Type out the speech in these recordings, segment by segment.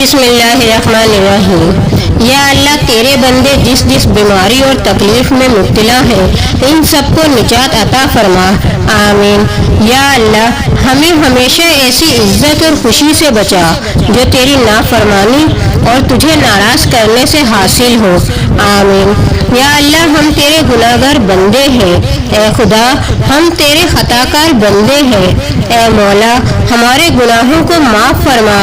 بسم اللہ الرحمن الرحیم۔ یا اللہ تیرے بندے جس جس بیماری اور تکلیف میں مبتلا ہیں ان سب کو نجات عطا فرما، آمین۔ یا اللہ ہمیں ہمیشہ ایسی عزت اور خوشی سے بچا جو تیری نافرمانی اور تجھے ناراض کرنے سے حاصل ہو، آمین۔ یا اللہ ہم تیرے گناہ گار بندے ہیں، اے خدا ہم تیرے خطا کار بندے ہیں، اے مولا ہمارے گناہوں کو معاف فرما،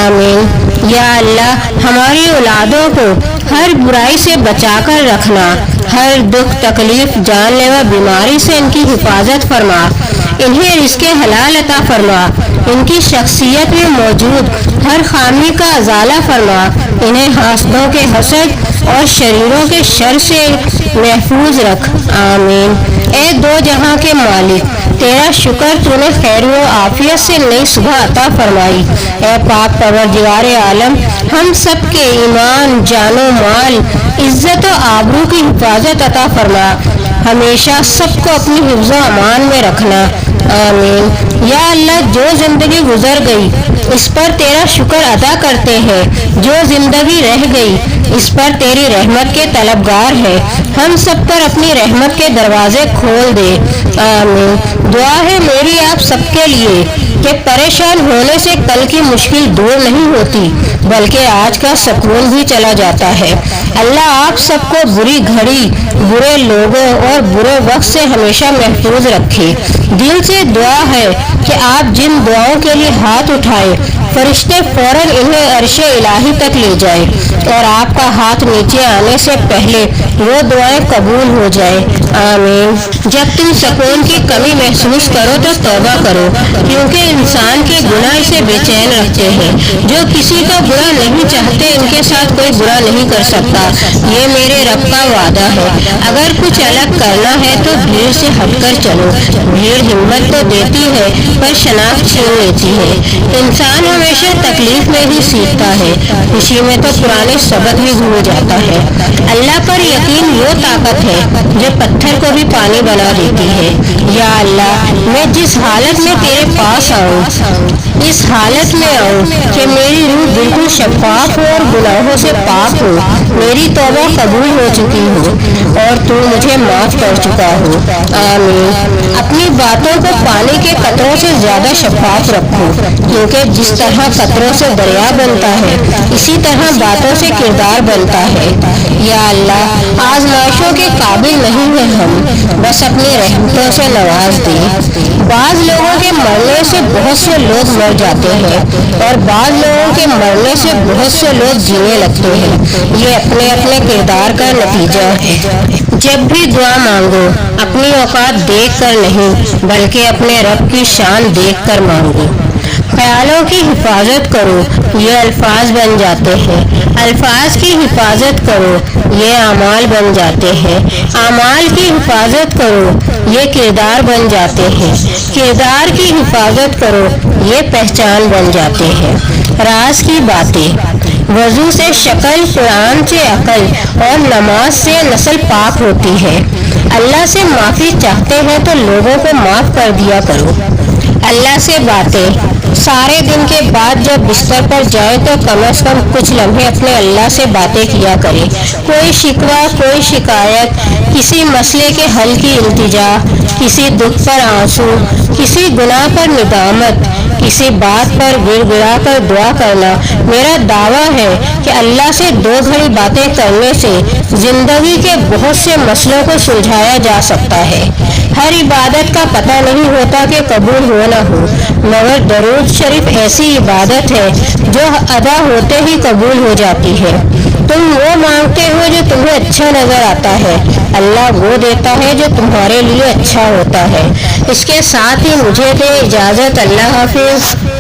آمین۔ یا اللہ ہماری اولادوں کو ہر برائی سے بچا کر رکھنا، ہر دکھ تکلیف جان لیوا بیماری سے ان کی حفاظت فرما، انہیں رزق حلال عطا فرما، ان کی شخصیت میں موجود ہر خامی کا ازالہ فرما، انہیں حاسدوں کے حسد اور شریروں کے شر سے محفوظ رکھ، آمین۔ اے دو جہاں کے مالک تیرا شکر تو نے خیر و عافیت سے نئی صبح عطا فرمائی، اے پاک پروردگار عالم ہم سب کے ایمان جان و مال عزت و آبرو کی حفاظت عطا فرما، ہمیشہ سب کو اپنی حفظ و امان میں رکھنا، آمین۔ یا اللہ جو زندگی گزر گئی اس پر تیرا شکر ادا کرتے ہیں، جو زندگی رہ گئی اس پر تیری رحمت کے طلبگار ہیں، ہم سب پر اپنی رحمت کے دروازے کھول دے، آمین۔ دعا ہے میری آپ سب کے لیے کہ پریشان ہونے سے کل کی مشکل دور نہیں ہوتی بلکہ آج کا سکون بھی چلا جاتا ہے۔ اللہ آپ سب کو بری گھڑی، برے لوگوں اور برے وقت سے ہمیشہ محفوظ رکھے۔ دل سے دعا ہے کہ آپ جن دعاؤں کے لیے ہاتھ اٹھائے فرشتے فوراً انہیں عرش الہی تک لے جائے اور آپ کا ہاتھ نیچے آنے سے پہلے وہ دعائیں قبول ہو جائے، آمین۔ جب تم سکون کی کمی محسوس کرو تو توبہ کرو، کیونکہ انسان کے گناہ اسے بے چین رکھتے ہیں، جو کسی کا برا نہیں چاہتے ان کے ساتھ کوئی برا نہیں کر سکتا، یہ میرے رب کا وعدہ ہے۔ اگر کچھ الگ کرنا ہے تو بھیڑ سے ہٹ کر چلو، بھیڑ ہمت تو دیتی ہے پر شناخت چھین لیتی ہے، انسان ہمیشہ تکلیف میں ہی سیکھتا ہے، خوشی میں تو پرانے سبق بھی بھول جاتا ہے۔ اللہ پر یقین وہ طاقت ہے جو پتھر کو بھی پانی بنا دیتی ہے۔ یا اللہ میں جس حالت میں تیرے پاس آؤں اس حالت میں آؤں کہ میری روح بالکل شفاف ہو اور گناہوں سے پاک ہو، میری توبہ قبول ہو چکی ہو اور تو مجھے معاف کر چکا ہو، آمین۔ اپنی باتوں کو پانی کے قطروں سے زیادہ شفاف رکھو، کیونکہ جس طرح قطروں سے دریا بنتا ہے اسی طرح باتوں سے کردار بنتا ہے۔ یا اللہ آزمائشوں کے قابل نہیں ہیں ہم، بس اپنی رحمتوں سے نواز دے۔ بعض لوگوں کے مرنے سے بہت سے لوگ مر جاتے ہیں اور بعض لوگوں کے مرنے سے بہت سے لوگ جینے لگتے ہیں، یہ اپنے اپنے کردار کا نتیجہ ہے۔ جب بھی دعا مانگو اپنی اوقات دیکھ کر نہیں بلکہ اپنے رب کی شان دیکھ کر مانگو۔ خیالوں کی حفاظت کرو یہ الفاظ بن جاتے ہیں، الفاظ کی حفاظت کرو یہ اعمال بن جاتے ہیں، اعمال کی حفاظت کرو یہ کردار بن جاتے ہیں، کردار کی حفاظت کرو یہ پہچان بن جاتے ہیں۔ راز کی باتیں، وضو سے شکل، قرآن سے عقل اور نماز سے نسل پاک ہوتی ہے۔ اللہ سے معافی چاہتے ہیں تو لوگوں کو معاف کر دیا کرو۔ اللہ سے باتیں، سارے دن کے بعد جب بستر پر جائیں تو کم از کم کچھ لمحے اپنے اللہ سے باتیں کیا کریں، کوئی شکوہ، کوئی شکایت، کسی مسئلے کے حل کی التجا، کسی دکھ پر آنسو، کسی گناہ پر ندامت، کسی بات پر گر گرا کر دعا کرنا۔ میرا دعویٰ ہے کہ اللہ سے دو گھڑی باتیں کرنے سے زندگی کے بہت سے مسئلوں کو سلجھایا جا سکتا ہے۔ ہر عبادت کا پتہ نہیں ہوتا کہ قبول ہو نہ ہو، مگر درود شریف ایسی عبادت ہے جو ادا ہوتے ہی قبول ہو جاتی ہے۔ تم وہ مانگتے ہو جو تمہیں اچھا نظر آتا ہے، اللہ وہ دیتا ہے جو تمہارے لیے اچھا ہوتا ہے۔ اس کے ساتھ ہی مجھے دے اجازت، اللہ حافظ۔